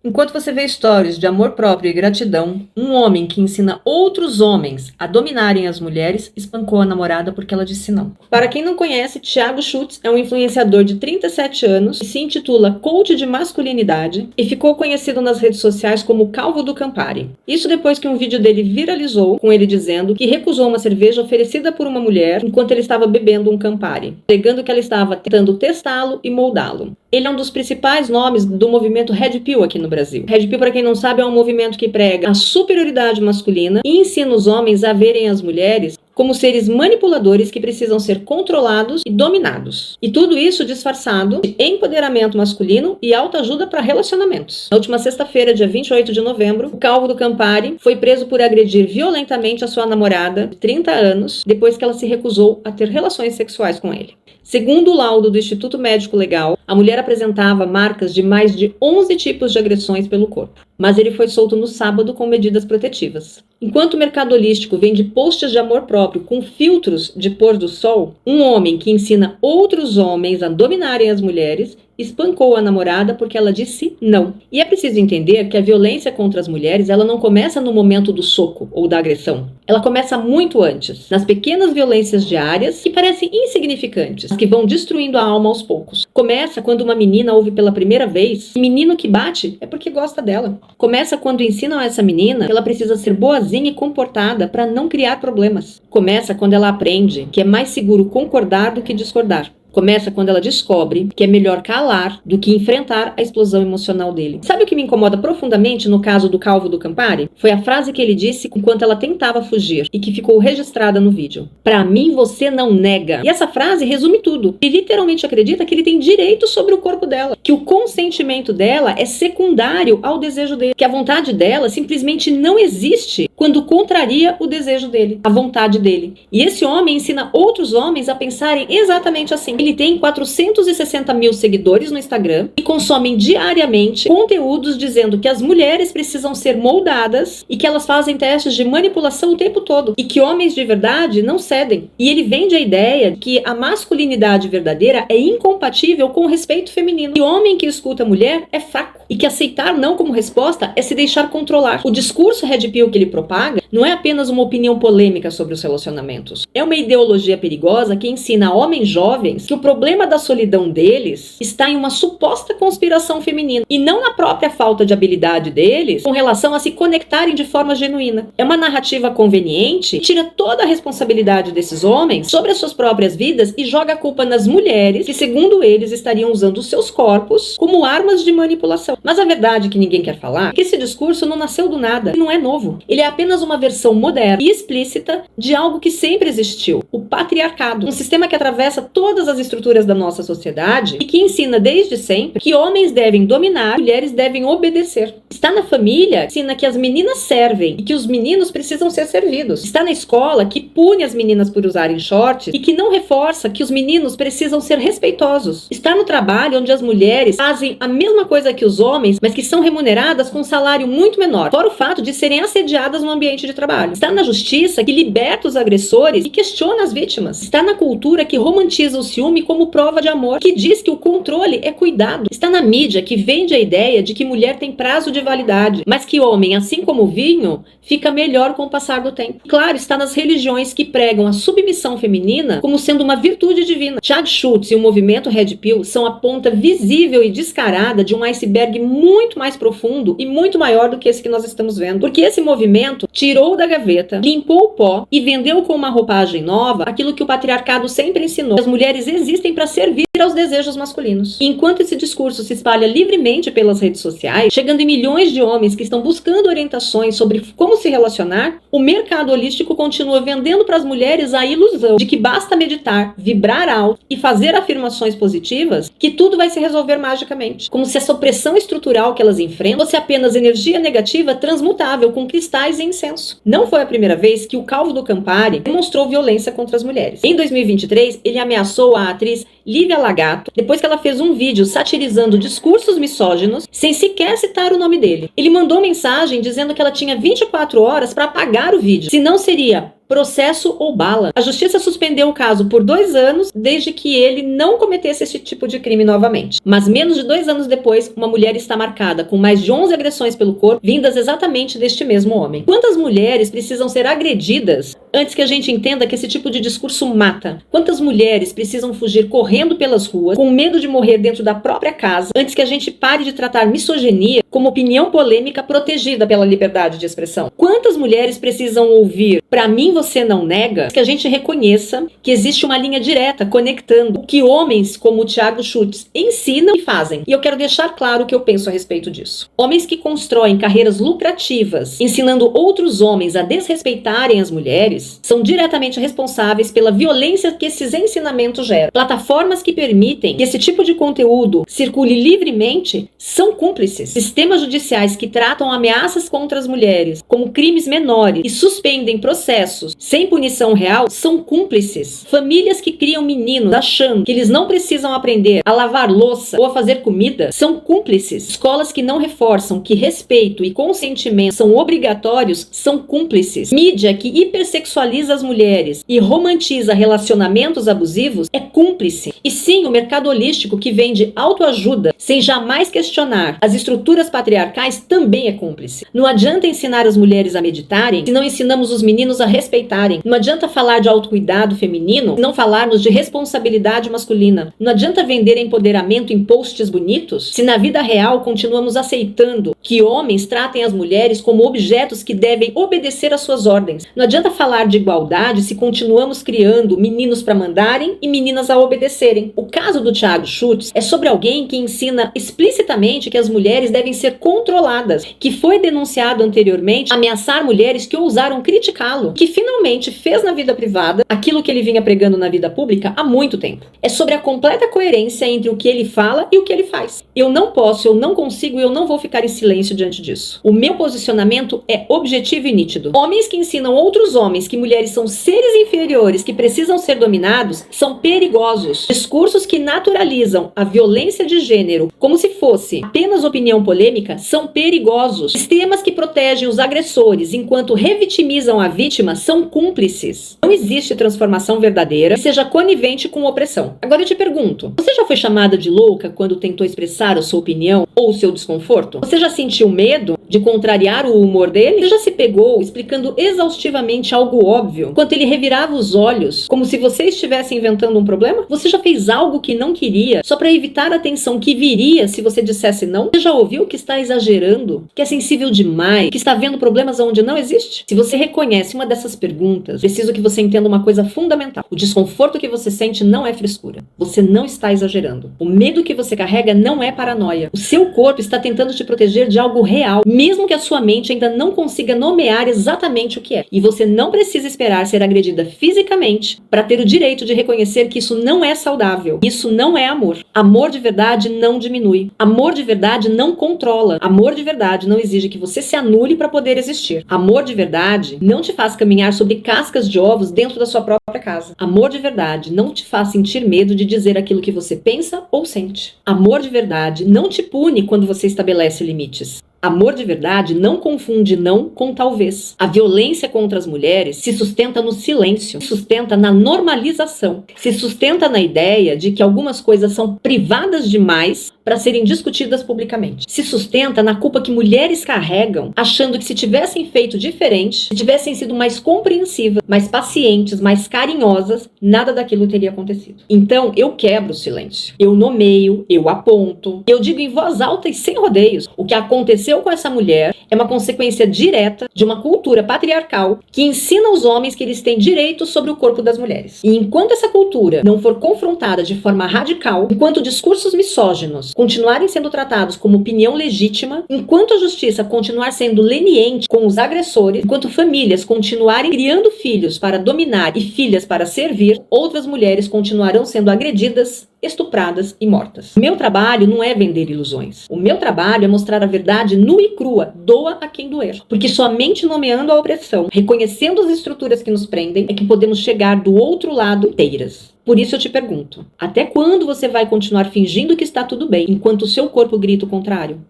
Enquanto você vê stories de amor próprio e gratidão, um homem que ensina outros homens a dominarem as mulheres espancou a namorada porque ela disse não. Para quem não conhece, Thiago Schultz é um influenciador de 37 anos que se intitula Coach de Masculinidade e ficou conhecido nas redes sociais como Calvo do Campari. Isso depois que um vídeo dele viralizou com ele dizendo que recusou uma cerveja oferecida por uma mulher enquanto ele estava bebendo um Campari, alegando que ela estava tentando testá-lo e moldá-lo. Ele é um dos principais nomes do movimento Red Pill aqui no Brasil. Red Pill, para quem não sabe, é um movimento que prega a superioridade masculina e ensina os homens a verem as mulheres como seres manipuladores que precisam ser controlados e dominados. E tudo isso disfarçado de empoderamento masculino e autoajuda para relacionamentos. Na última sexta-feira, dia 28 de novembro, o Calvo do Campari foi preso por agredir violentamente a sua namorada de 30 anos, depois que ela se recusou a ter relações sexuais com ele. Segundo o laudo do Instituto Médico Legal, a mulher apresentava marcas de mais de 11 tipos de agressões pelo corpo. Mas ele foi solto no sábado com medidas protetivas. Enquanto o mercado holístico vende posts de amor próprio com filtros de pôr do sol, um homem que ensina outros homens a dominarem as mulheres espancou a namorada porque ela disse não. E é preciso entender que a violência contra as mulheres, ela não começa no momento do soco ou da agressão. Ela começa muito antes, nas pequenas violências diárias que parecem insignificantes, que vão destruindo a alma aos poucos. Começa quando uma menina ouve pela primeira vez que menino que bate é porque gosta dela. Começa quando ensinam a essa menina que ela precisa ser boazinha e comportada para não criar problemas. Começa quando ela aprende que é mais seguro concordar do que discordar. Começa quando ela descobre que é melhor calar do que enfrentar a explosão emocional dele. Sabe o que me incomoda profundamente no caso do Calvo do Campari? Foi a frase que ele disse enquanto ela tentava fugir e que ficou registrada no vídeo. Pra mim, você não nega. E essa frase resume tudo. Ele literalmente acredita que ele tem direito sobre o corpo dela, que o consentimento dela é secundário ao desejo dele, que a vontade dela simplesmente não existe quando contraria o desejo dele, a vontade dele. E esse homem ensina outros homens a pensarem exatamente assim. Ele tem 460 mil seguidores no Instagram e consomem diariamente conteúdos dizendo que as mulheres precisam ser moldadas e que elas fazem testes de manipulação o tempo todo e que homens de verdade não cedem. E ele vende a ideia de que a masculinidade verdadeira é incompatível com o respeito feminino. E o homem que escuta a mulher é fraco e que aceitar não como resposta é se deixar controlar. O discurso Red Pill que ele propaga não é apenas uma opinião polêmica sobre os relacionamentos. É uma ideologia perigosa que ensina a homens jovens que o problema da solidão deles está em uma suposta conspiração feminina e não na própria falta de habilidade deles com relação a se conectarem de forma genuína. É uma narrativa conveniente que tira toda a responsabilidade desses homens sobre as suas próprias vidas e joga a culpa nas mulheres que, segundo eles, estariam usando os seus corpos como armas de manipulação. Mas a verdade que ninguém quer falar é que esse discurso não nasceu do nada, não é novo. Ele é apenas uma versão moderna e explícita de algo que sempre existiu, o patriarcado, um sistema que atravessa todas as estruturas da nossa sociedade e que ensina desde sempre que homens devem dominar, mulheres devem obedecer. Está na família, ensina que as meninas servem e que os meninos precisam ser servidos. Está na escola, que pune as meninas por usarem shorts e que não reforça que os meninos precisam ser respeitosos. Está no trabalho, onde as mulheres fazem a mesma coisa que os homens, mas que são remuneradas com um salário muito menor, fora o fato de serem assediadas no ambiente de trabalho. Está na justiça, que liberta os agressores e questiona as vítimas. Está na cultura, que romantiza o ciúme como prova de amor, que diz que o controle é cuidado. Está na mídia, que vende a ideia de que mulher tem prazo de validade, mas que homem, assim como o vinho, fica melhor com o passar do tempo. Claro, está nas religiões que pregam a submissão feminina como sendo uma virtude divina. Thiago Schultz e o movimento Red Pill são a ponta visível e descarada de um iceberg muito mais profundo e muito maior do que esse que nós estamos vendo. Porque esse movimento tirou da gaveta, limpou o pó e vendeu com uma roupagem nova aquilo que o patriarcado sempre ensinou. As mulheres existem para servir aos desejos masculinos. E enquanto esse discurso se espalha livremente pelas redes sociais, chegando em milhões de homens que estão buscando orientações sobre como se relacionar, o mercado holístico continua vendendo para as mulheres a ilusão de que basta meditar, vibrar alto e fazer afirmações positivas que tudo vai se resolver magicamente. Como se essa opressão estrutural que elas enfrentam fosse apenas energia negativa transmutável com cristais e incenso. Não foi a primeira vez que o Calvo do Campari demonstrou violência contra as mulheres. Em 2023, ele ameaçou a atriz Lívia Lagato, depois que ela fez um vídeo satirizando discursos misóginos, sem sequer citar o nome dele. Ele mandou mensagem dizendo que ela tinha 24 horas para apagar o vídeo, senão seria processo ou bala. A justiça suspendeu o caso por 2 anos, desde que ele não cometesse esse tipo de crime novamente. Mas menos de 2 anos depois, uma mulher está marcada com mais de 11 agressões pelo corpo, vindas exatamente deste mesmo homem. Quantas mulheres precisam ser agredidas antes que a gente entenda que esse tipo de discurso mata? Quantas mulheres precisam fugir correndo pelas ruas, com medo de morrer dentro da própria casa, antes que a gente pare de tratar misoginia como opinião polêmica protegida pela liberdade de expressão? Quantas mulheres precisam ouvir "pra mim você não nega", que a gente reconheça que existe uma linha direta conectando o que homens como o Thiago Schultz ensinam e fazem? E eu quero deixar claro o que eu penso a respeito disso. Homens que constroem carreiras lucrativas, ensinando outros homens a desrespeitarem as mulheres, são diretamente responsáveis pela violência que esses ensinamentos geram. Plataformas que permitem que esse tipo de conteúdo circule livremente são cúmplices. Sistemas judiciais que tratam ameaças contra as mulheres como crimes menores e suspendem processos sem punição real são cúmplices. Famílias que criam meninos achando que eles não precisam aprender a lavar louça ou a fazer comida são cúmplices. Escolas que não reforçam que respeito e consentimento são obrigatórios são cúmplices. Mídia que hipersexualiza as mulheres e romantiza relacionamentos abusivos é cúmplice. E sim, o mercado holístico que vende autoajuda sem jamais questionar as estruturas patriarcais também é cúmplice. Não adianta ensinar as mulheres a meditarem se não ensinamos os meninos a respeitarem. Não adianta falar de autocuidado feminino se não falarmos de responsabilidade masculina. Não adianta vender empoderamento em posts bonitos se na vida real continuamos aceitando que homens tratem as mulheres como objetos que devem obedecer às suas ordens. Não adianta falar de igualdade se continuamos criando meninos para mandarem e meninas a obedecerem. O caso do Thiago Schultz é sobre alguém que ensina explicitamente que as mulheres devem ser controladas, que foi denunciado anteriormente ameaçar mulheres que ousaram criticá-lo, que finalmente fez na vida privada aquilo que ele vinha pregando na vida pública há muito tempo. É sobre a completa coerência entre o que ele fala e o que ele faz. Eu não posso, eu não consigo e eu não vou ficar em silêncio diante disso. O meu posicionamento é objetivo e nítido. Homens que ensinam outros homens que mulheres são seres inferiores que precisam ser dominados são perigosos. Discursos que naturalizam a violência de gênero como se fosse apenas opinião polêmica são perigosos. Sistemas que protegem os agressores enquanto revitimizam a vítima são cúmplices. Não existe transformação verdadeira que seja conivente com opressão. Agora eu te pergunto, você já foi chamada de louca quando tentou expressar a sua opinião ou o seu desconforto? Você já sentiu medo de contrariar o humor dele? Você já se pegou explicando exaustivamente algo óbvio enquanto ele revirava os olhos como se você estivesse inventando um problema? Você já fez algo que não queria só para evitar a tensão que viria se você dissesse não? Você já ouviu que está exagerando, que é sensível demais, que está vendo problemas onde não existe? Se você reconhece uma dessas perguntas, preciso que você entenda uma coisa fundamental. O desconforto que você sente não é frescura. Você não está exagerando. O medo que você carrega não é paranoia. O seu corpo está tentando te proteger de algo real, mesmo que a sua mente ainda não consiga nomear exatamente o que é. E você não precisa esperar ser agredida fisicamente para ter o direito de reconhecer que isso não é saudável. Isso não é amor. Amor de verdade não diminui. Amor de verdade não controla. Amor de verdade não exige que você se anule para poder existir. Amor de verdade não te faz caminhar sobre cascas de ovos dentro da sua própria casa. Amor de verdade não te faz sentir medo de dizer aquilo que você pensa ou sente. Amor de verdade não te pune quando você estabelece limites. Amor de verdade não confunde não com talvez. A violência contra as mulheres se sustenta no silêncio, se sustenta na normalização, se sustenta na ideia de que algumas coisas são privadas demais para serem discutidas publicamente. Se sustenta na culpa que mulheres carregam, achando que se tivessem feito diferente, se tivessem sido mais compreensivas, mais pacientes, mais carinhosas, nada daquilo teria acontecido. Então, eu quebro o silêncio. Eu nomeio, eu aponto, eu digo em voz alta e sem rodeios. O que aconteceu com essa mulher é uma consequência direta de uma cultura patriarcal que ensina aos homens que eles têm direitos sobre o corpo das mulheres. E enquanto essa cultura não for confrontada de forma radical, enquanto discursos misóginos continuarem sendo tratados como opinião legítima, enquanto a justiça continuar sendo leniente com os agressores, enquanto famílias continuarem criando filhos para dominar e filhas para servir, outras mulheres continuarão sendo agredidas, estupradas e mortas. O meu trabalho não é vender ilusões. O meu trabalho é mostrar a verdade nua e crua, doa a quem doer. Porque somente nomeando a opressão, reconhecendo as estruturas que nos prendem, é que podemos chegar do outro lado inteiras. Por isso eu te pergunto, até quando você vai continuar fingindo que está tudo bem, enquanto o seu corpo grita o contrário?